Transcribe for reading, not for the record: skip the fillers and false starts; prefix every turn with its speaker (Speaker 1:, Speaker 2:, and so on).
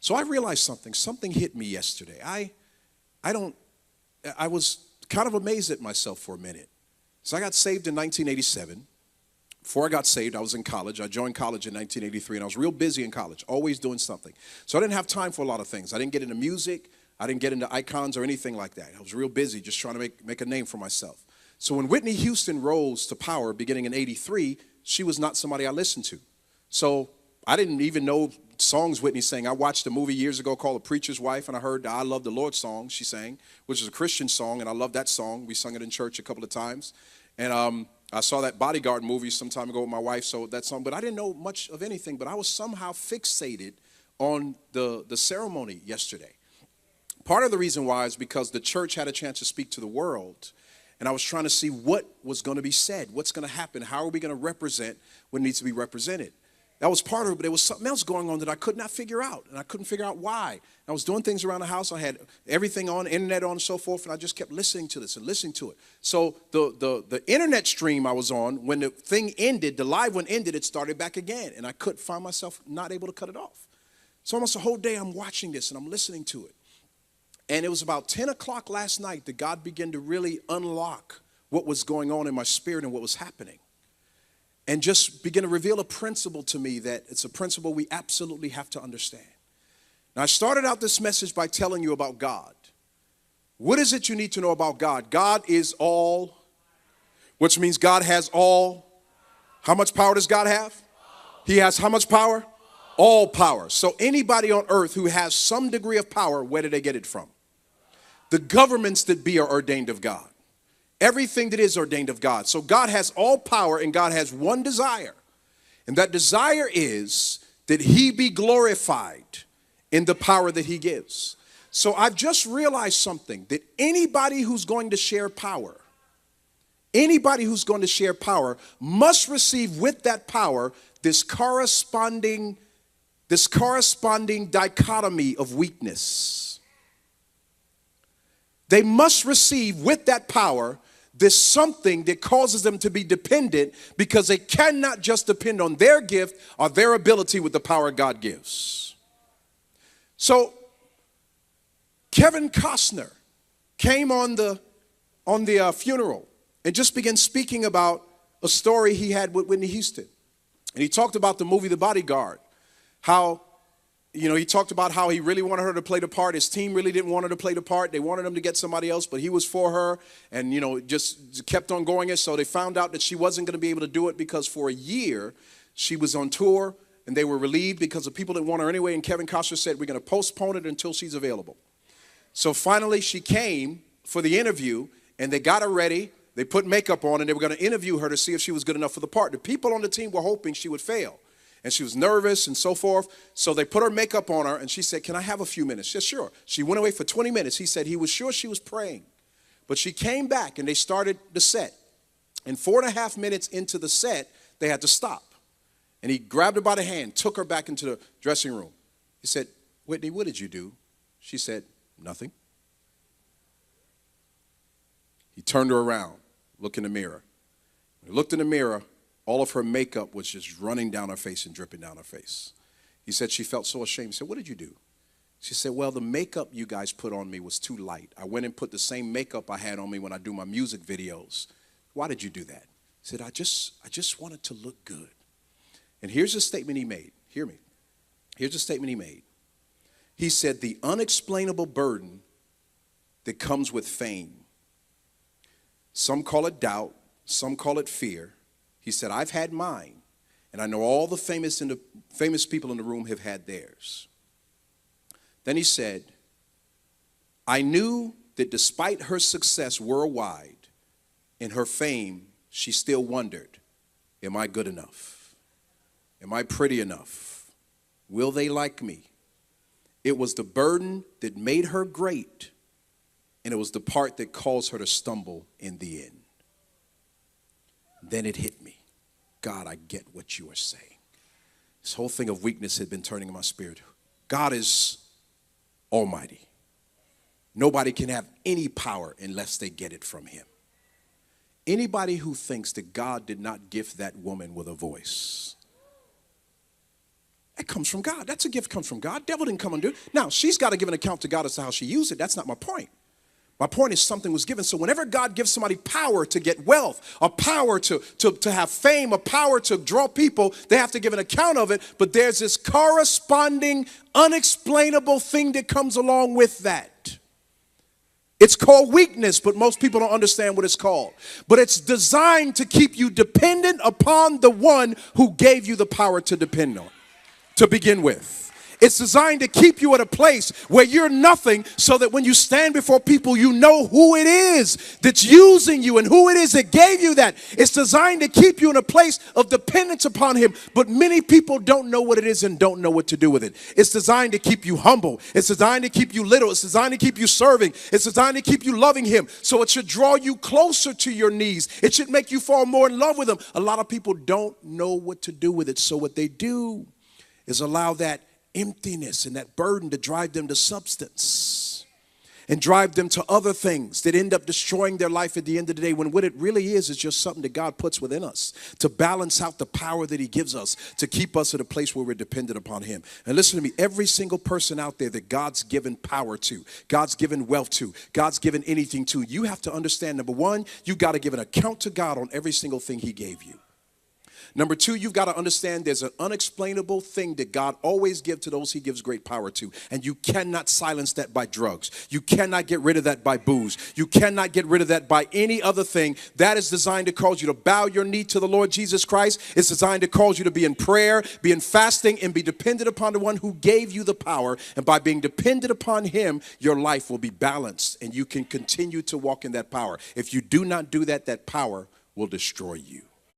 Speaker 1: So I realized something. Something hit me yesterday. I was kind of amazed at myself for a minute. So I got saved in 1987. Before I got saved, I was in college. I joined college in 1983, and I was real busy in college, always doing something. So I didn't have time for a lot of things. I didn't get into music. I didn't get into icons or anything like that. I was real busy just trying to make a name for myself. So when Whitney Houston rose to power beginning in 83, she was not somebody I listened to. So I didn't even know songs Whitney sang. I watched a movie years ago called The Preacher's Wife, and I heard the I Love the Lord song she sang, which is a Christian song, and I love that song. We sung it in church a couple of times. And I saw that Bodyguard movie some time ago with my wife, so that song, but I didn't know much of anything, but I was somehow fixated on the ceremony yesterday. Part of the reason why is because the church had a chance to speak to the world, and I was trying to see what was going to be said, what's going to happen, how are we going to represent what needs to be represented. That was part of it, but there was something else going on that I could not figure out, and I couldn't figure out why. I was doing things around the house. I had everything on, internet on, and so forth, and I just kept listening to this and listening to it. So the internet stream I was on, when the thing ended, the live one ended, it started back again, and I could find myself not able to cut it off. So almost the whole day I'm watching this, and I'm listening to it. And it was about 10 o'clock last night that God began to really unlock what was going on in my spirit and what was happening. And just begin to reveal a principle to me that it's a principle we absolutely have to understand. Now, I started out this message by telling you about God. What is it you need to know about God? God is all, which means God has all. How much power does God have? He has how much power? All power. So anybody on earth who has some degree of power, where did they get it from? The governments that be are ordained of God. Everything that is ordained of God. So God has all power, and God has one desire. And that desire is that he be glorified in the power that he gives. So I've just realized something, that anybody who's going to share power, must receive with that power this corresponding dichotomy of weakness. They must receive with that power this something that causes them to be dependent, because they cannot just depend on their gift or their ability with the power God gives. So Kevin Costner came on the funeral and just began speaking about a story he had with Whitney Houston. And he talked about the movie The Bodyguard, how he talked about how he really wanted her to play the part. His team really didn't want her to play the part. They wanted him to get somebody else, but he was for her, and, just kept on going it. So they found out that she wasn't going to be able to do it, because for a year she was on tour, and they were relieved because the people didn't want her anyway. And Kevin Costner said, we're going to postpone it until she's available. So finally she came for the interview, and they got her ready. They put makeup on, and they were going to interview her to see if she was good enough for the part. The people on the team were hoping she would fail. And she was nervous and so forth. So they put her makeup on her, and she said, can I have a few minutes? She said, sure. She went away for 20 minutes. He said he was sure she was praying. But she came back, and they started the set. And 4.5 minutes into the set, they had to stop. And he grabbed her by the hand, took her back into the dressing room. He said, Whitney, what did you do? She said, nothing. He turned her around, looked in the mirror. When he looked in the mirror, all of her makeup was just running down her face and dripping down her face. He said she felt so ashamed. He said, what did you do? She said, well, the makeup you guys put on me was too light. I went and put the same makeup I had on me when I do my music videos. Why did you do that? He said, I just wanted to look good. And here's a statement he made. Hear me. Here's a statement he made. He said, the unexplainable burden that comes with fame. Some call it doubt. Some call it fear. He said, I've had mine, and I know all the famous people in the room have had theirs. Then he said, I knew that despite her success worldwide and her fame, she still wondered, am I good enough? Am I pretty enough? Will they like me? It was the burden that made her great, and it was the part that caused her to stumble in the end. Then it hit me. God, I get what you are saying. This whole thing of weakness had been turning in my spirit. God is almighty. Nobody can have any power unless they get it from him. Anybody who thinks that God did not gift that woman with a voice, That comes from God. That's a gift comes from God. Devil didn't come and do it. Now, she's got to give an account to God as to how she used it. That's not my point. My point is something was given. So whenever God gives somebody power to get wealth, a power to have fame, a power to draw people, they have to give an account of it. But there's this corresponding, unexplainable thing that comes along with that. It's called weakness, but most people don't understand what it's called. But it's designed to keep you dependent upon the one who gave you the power to depend on, to begin with. It's designed to keep you at a place where you're nothing, so that when you stand before people, you know who it is that's using you and who it is that gave you that. It's designed to keep you in a place of dependence upon him. But many people don't know what it is and don't know what to do with it. It's designed to keep you humble. It's designed to keep you little. It's designed to keep you serving. It's designed to keep you loving him. So it should draw you closer to your knees. It should make you fall more in love with him. A lot of people don't know what to do with it. So what they do is allow that emptiness and that burden to drive them to substance and drive them to other things that end up destroying their life at the end of the day, when what it really is just something that God puts within us to balance out the power that he gives us, to keep us at a place where we're dependent upon him. And listen to me, every single person out there that God's given power to, God's given wealth to, God's given anything to, you have to understand, number one, you got to give an account to God on every single thing he gave you. Number two, you've got to understand there's an unexplainable thing that God always gives to those he gives great power to. And you cannot silence that by drugs. You cannot get rid of that by booze. You cannot get rid of that by any other thing. That is designed to cause you to bow your knee to the Lord Jesus Christ. It's designed to cause you to be in prayer, be in fasting, and be dependent upon the one who gave you the power. And by being dependent upon him, your life will be balanced and you can continue to walk in that power. If you do not do that, that power will destroy you.